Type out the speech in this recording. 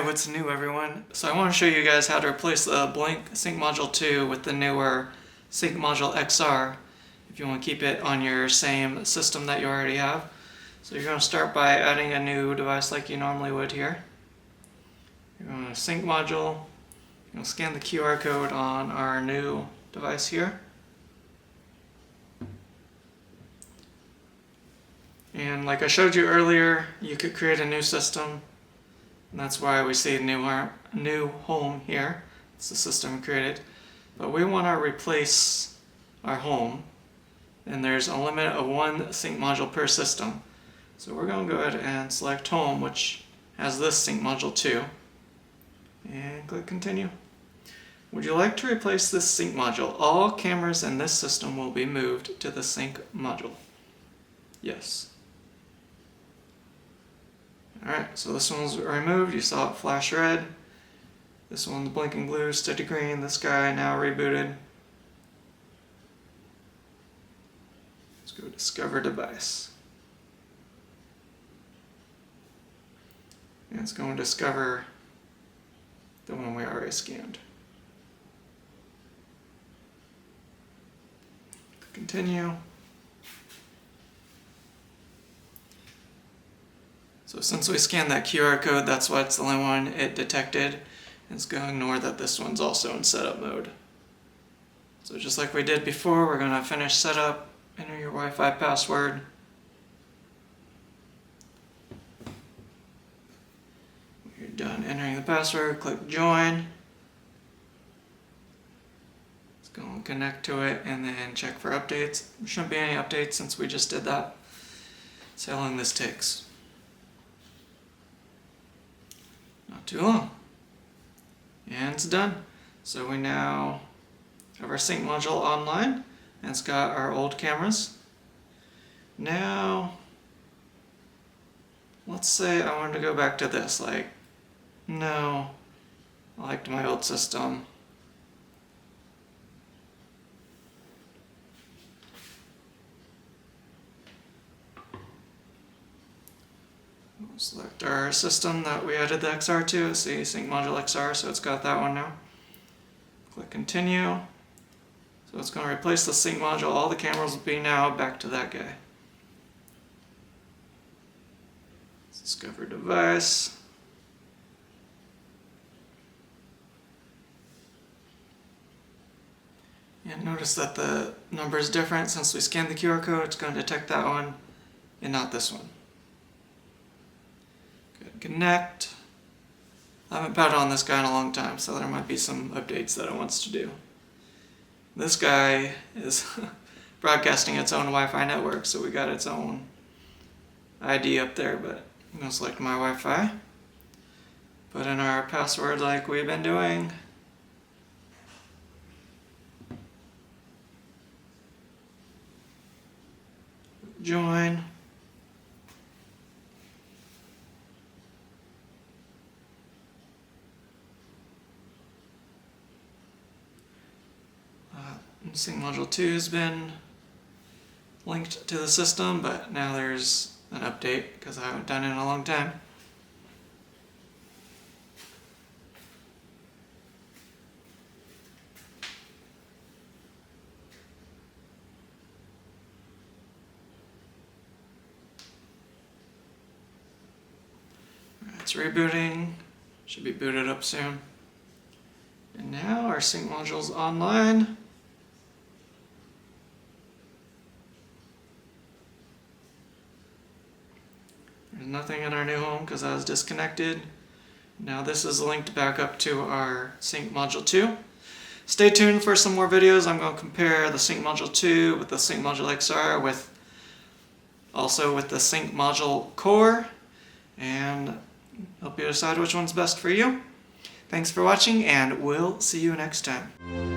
Alright, what's new everyone? So I want to show you guys how to replace the blank Sync Module 2 with the newer Sync Module XR if you want to keep it on your same system that you already have. So you're going to start by adding a new device like you normally would here. You're going to Sync Module, you're going to scan the QR code on our new device here. And like I showed you earlier, you could create a new system. And that's why we see new home here. It's the system we created. But we want to replace our home. And there's a limit of one sync module per system. So we're going to go ahead and select home, which has this sync module 2. And click continue. Would you like to replace this sync module? All cameras in this system will be moved to the sync module. Yes. Alright, so this one's removed, you saw it flash red. This one's blinking blue, steady green. This guy now rebooted. Let's go discover device. And it's going to discover the one we already scanned. Continue. So since we scanned that QR code, that's why it's the only one it detected. It's going to ignore that this one's also in setup mode. So just like we did before, we're going to finish setup, enter your Wi-Fi password. When you're done entering the password, click join. It's going to connect to it and then check for updates. There shouldn't be any updates since we just did that. See how long this takes. Not too long. And it's done. So we now have our sync module online, and it's got our old cameras. Now, let's say I wanted to go back to this. Like, no, I liked my old system. We'll select our system that we added the XR to. See, Sync Module XR, so it's got that one now. Click Continue. So it's going to replace the Sync Module. All the cameras will be now back to that guy. Discover device. And notice that the number is different. Since we scanned the QR code, it's going to detect that one and not this one. Connect. I haven't batted on this guy in a long time, so there might be some updates that it wants to do. This guy is broadcasting its own Wi-Fi network, so we got its own ID up there, but I'm going to select my Wi-Fi. Put in our password like we've been doing. Join. Sync Module 2 has been linked to the system, but now there's an update because I haven't done it in a long time. It's rebooting, should be booted up soon. And now our sync module's online. There's nothing in our new home because I was disconnected. Now this is linked back up to our Sync Module 2. Stay tuned for some more videos. I'm going to compare the Sync Module 2 with the Sync Module XR also with the Sync Module Core, and help you decide which one's best for you. Thanks for watching, and we'll see you next time.